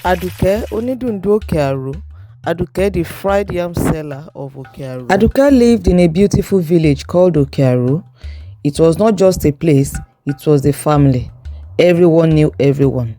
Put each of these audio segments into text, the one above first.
Àdùké Onídùndún Òkè Arọ, Aduke the fried yam seller of Òkè Arọ. Aduke lived in a beautiful village called Òkè Arọ. It was not just a place, it was a family. Everyone knew everyone.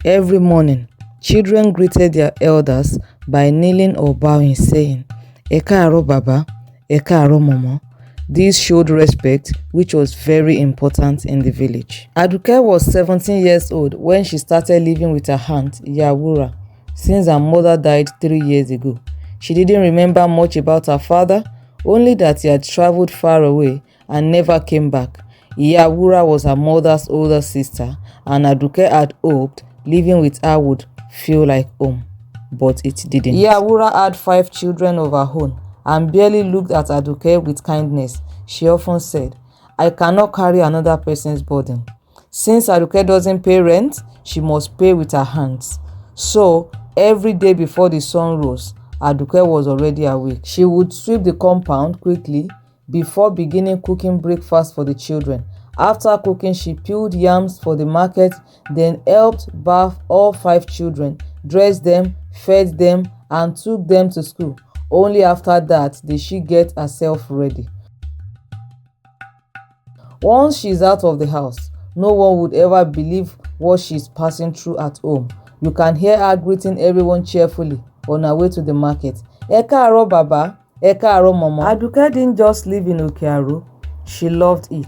Every morning, children greeted their elders by kneeling or bowing, saying, "Ẹ káàárọ̀ baba, Ẹ káàárọ̀ mama." This showed respect, which was very important in the village. Aduke was 17 years old when she started living with her aunt, Yawura, since her mother died 3 years ago. She didn't remember much about her father, only that he had traveled far away and never came back. Yawura was her mother's older sister, and Aduke had hoped living with her would feel like home, but it didn't. Yawura had 5 children of her own and barely looked at Aduke with kindness. She often said, "I cannot carry another person's burden." Since Aduke doesn't pay rent, she must pay with her hands. So, every day before the sun rose, Aduke was already awake. She would sweep the compound quickly before beginning cooking breakfast for the children. After cooking, she peeled yams for the market, then helped bath all 5 children, dressed them, fed them, and took them to school. Only after that did she get herself ready. Once she's out of the house, no one would ever believe what she's passing through at home. You can hear her greeting everyone cheerfully on her way to the market. "Ẹ káàárọ̀ baba, Ẹ káàárọ̀ mama." Aduke didn't just live in Òkè Arọ, she loved it.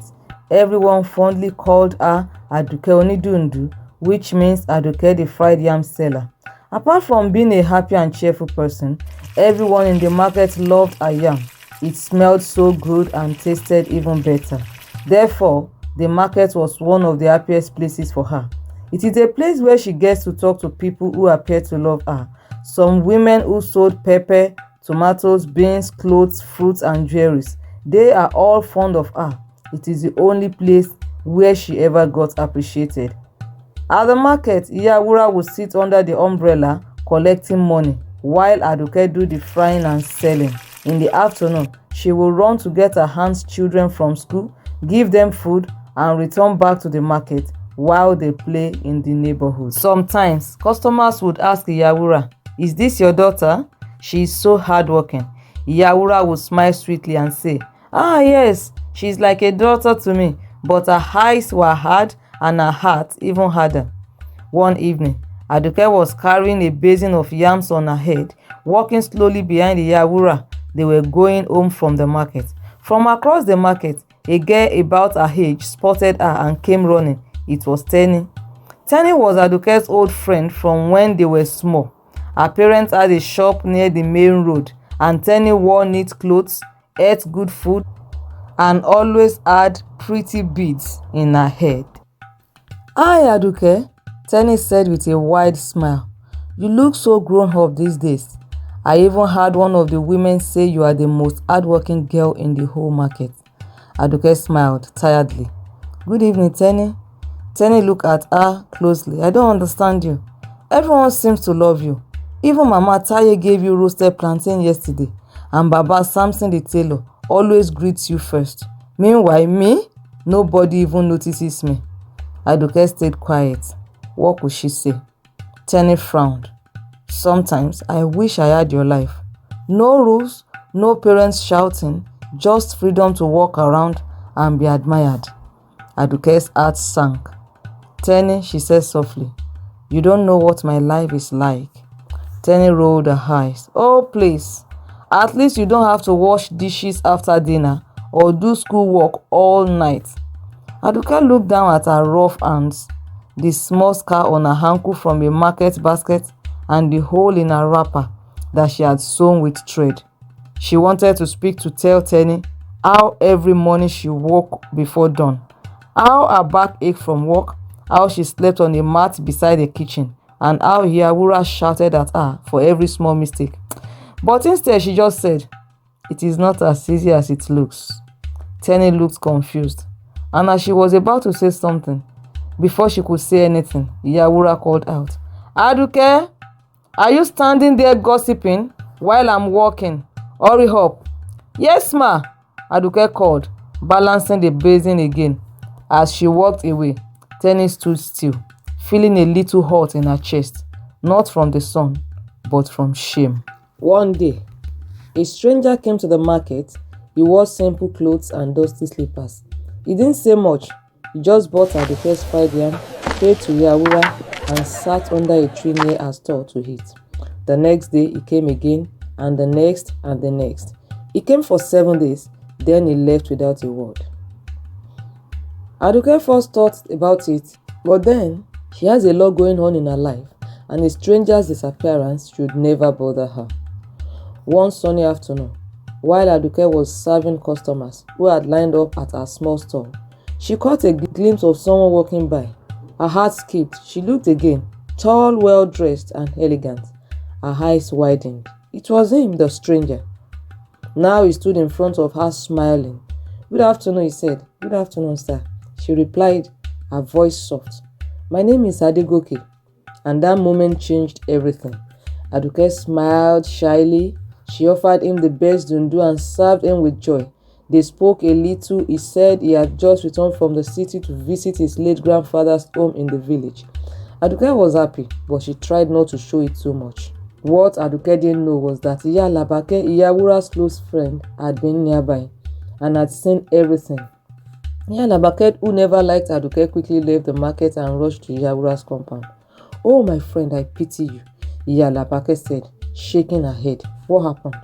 Everyone fondly called her Àdùké Onídùndún, which means Aduke the fried yam seller. Apart from being a happy and cheerful person, everyone in the market loved her yam. It smelled so good and tasted even better. Therefore, the market was one of the happiest places for her. It is a place where she gets to talk to people who appear to love her. Some women who sold pepper, tomatoes, beans, clothes, fruits, and jewelries. They are all fond of her. It is the only place where she ever got appreciated. At the market, Yawura would sit under the umbrella collecting money, while Aduke do the frying and selling. In the afternoon, she will run to get her aunt's children from school, give them food, and return back to the market while they play in the neighborhood. Sometimes, customers would ask Yawura, "Is this your daughter? She is so hardworking." Yawura would smile sweetly and say, "Ah yes, she is like a daughter to me, but her eyes were hard and her heart even harder." One evening, Aduke was carrying a basin of yams on her head, walking slowly behind Yawura. They were going home from the market. From across the market, a girl about her age spotted her and came running. It was Tenny. Tenny was Aduke's old friend from when they were small. Her parents had a shop near the main road, and Tenny wore neat clothes, ate good food, and always had pretty beads in her head. "Hi, Aduke," Tenny said with a wide smile. "You look so grown up these days. I even heard one of the women say you are the most hardworking girl in the whole market." Aduke smiled tiredly. "Good evening, Tenny." Tenny looked at her closely. "I don't understand you. Everyone seems to love you. Even Mama Taye gave you roasted plantain yesterday, and Baba Samson the tailor always greets you first. Meanwhile, me? Nobody even notices me." Aduke stayed quiet. What could she say? Tenny frowned. "Sometimes I wish I had your life. No rules, no parents shouting, just freedom to walk around and be admired." Aduke's heart sank. "Tenny," she said softly, "you don't know what my life is like." Tenny rolled her eyes. "Oh, please. At least you don't have to wash dishes after dinner or do schoolwork all night." Aduke looked down at her rough hands, the small scar on her ankle from a market basket, and the hole in her wrapper that she had sewn with thread. She wanted to speak to tell Tenny how every morning she woke before dawn, how her back ached from work, how she slept on a mat beside the kitchen, and how Yawura shouted at her for every small mistake. But instead she just said, "It is not as easy as it looks." Tenny looked confused, and as she was about to say something, before she could say anything, Yawura called out, "Aduke, are you standing there gossiping while I'm walking? Hurry up." "Yes, ma," Aduke called, balancing the basin again. As she walked away, Tenny stood still, feeling a little hot in her chest. not from the sun, but from shame. One day, a stranger came to the market. He wore simple clothes and dusty slippers. He didn't say much. He just bought Aduke's fried yam, paid to Yawura, and sat under a tree near her store to eat. The next day, he came again, and the next, and the next. He came for 7 days, then he left without a word. Aduke first thought about it, but then she has a lot going on in her life, and a stranger's disappearance should never bother her. One sunny afternoon, while Aduke was serving customers who had lined up at her small stall, she caught a glimpse of someone walking by. Her heart skipped. She looked again, tall, well-dressed, and elegant. Her eyes widened. It was him, the stranger. Now he stood in front of her smiling. "Good afternoon," he said. "Good afternoon, sir." She replied, her voice soft. "My name is Aduke." And that moment changed everything. Aduke smiled shyly. She offered him the best dundu and served him with joy. They spoke a little. He said he had just returned from the city to visit his late grandfather's home in the village. Aduke was happy, but she tried not to show it too much. What Aduke didn't know was that Iya Labake, Iyawura's close friend, had been nearby and had seen everything. Iya Labake, who never liked Aduke, quickly left the market and rushed to Iyawura's compound. "Oh, my friend, I pity you," Iya Labake said, shaking her head. "What happened?"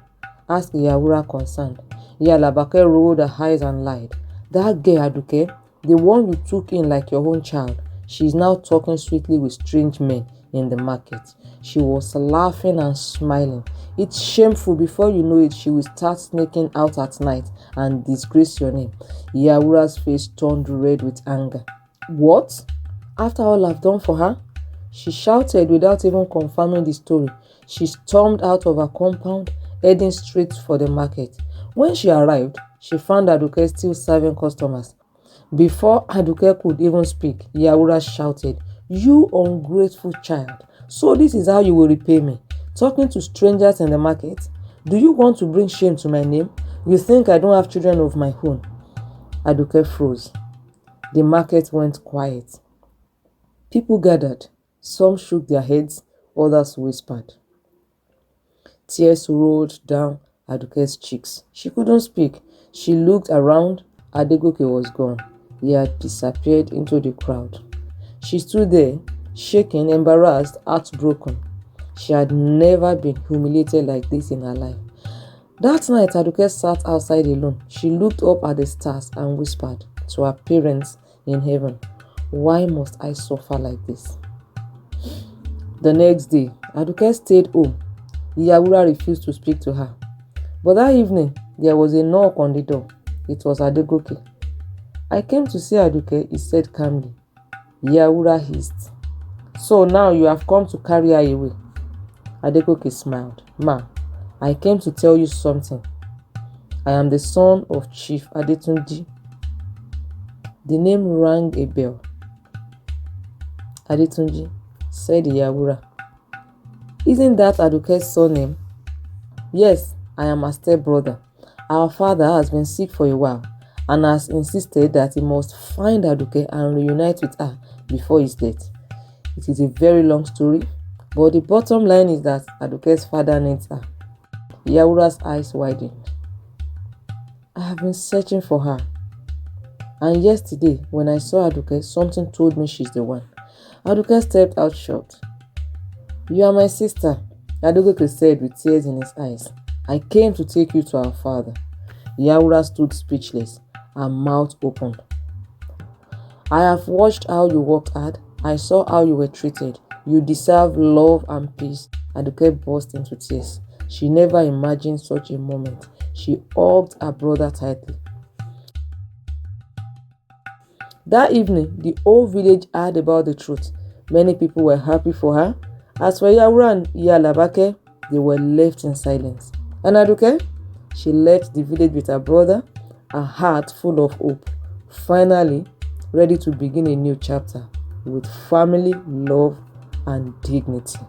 asked Iyawura, concerned. Iya Labake rolled her eyes and lied. "That girl, Aduke, the one you took in like your own child, she is now talking sweetly with strange men in the market." She was laughing and smiling. "It's shameful. Before you know it, she will start sneaking out at night and disgrace your name." Iyawura's face turned red with anger. "What? After all I've done for her?" she shouted without even confirming the story. She stormed out of her compound, heading straight for the market. When she arrived, she found Aduke still serving customers. Before Aduke could even speak, Iyawura shouted, "You ungrateful child! So this is how you will repay me? Talking to strangers in the market? Do you want to bring shame to my name? You think I don't have children of my own?" Aduke froze. The market went quiet. People gathered. Some shook their heads, others whispered. Tears rolled down Aduke's cheeks. She couldn't speak. She looked around. Aduke was gone. He had disappeared into the crowd. She stood there, shaking, embarrassed, heartbroken. She had never been humiliated like this in her life. That night, Aduke sat outside alone. She looked up at the stars and whispered to her parents in heaven, "Why must I suffer like this?" The next day, Aduke stayed home. Iyawura refused to speak to her. But that evening, there was a knock on the door. It was Aduke. "I came to see Aduke," he said calmly. Iyawura hissed. "So now you have come to carry her away?" Aduke smiled. "Ma, I came to tell you something. I am the son of Chief Adetunji." The name rang a bell. "Adetunji," said Iyawura. "Isn't that Aduke's surname?" "Yes, I am her stepbrother. Our father has been sick for a while and has insisted that he must find Aduke and reunite with her before his death. It is a very long story, but the bottom line is that Aduke's father needs her." Iyawura's eyes widened. "I have been searching for her. And yesterday, when I saw Aduke, something told me she's the one." Aduke stepped out shocked. "You are my sister," Aduke said with tears in his eyes. "I came to take you to our father." Iyawura stood speechless, her mouth opened. "I have watched how you worked hard. I saw how you were treated. You deserve love and peace." Aduke burst into tears. She never imagined such a moment. She hugged her brother tightly. That evening, the whole village heard about the truth. Many people were happy for her. As for Iyawura and Iya Labake, they were left in silence. And Aduke, she left the village with her brother, her heart full of hope, finally ready to begin a new chapter with family, love, and dignity.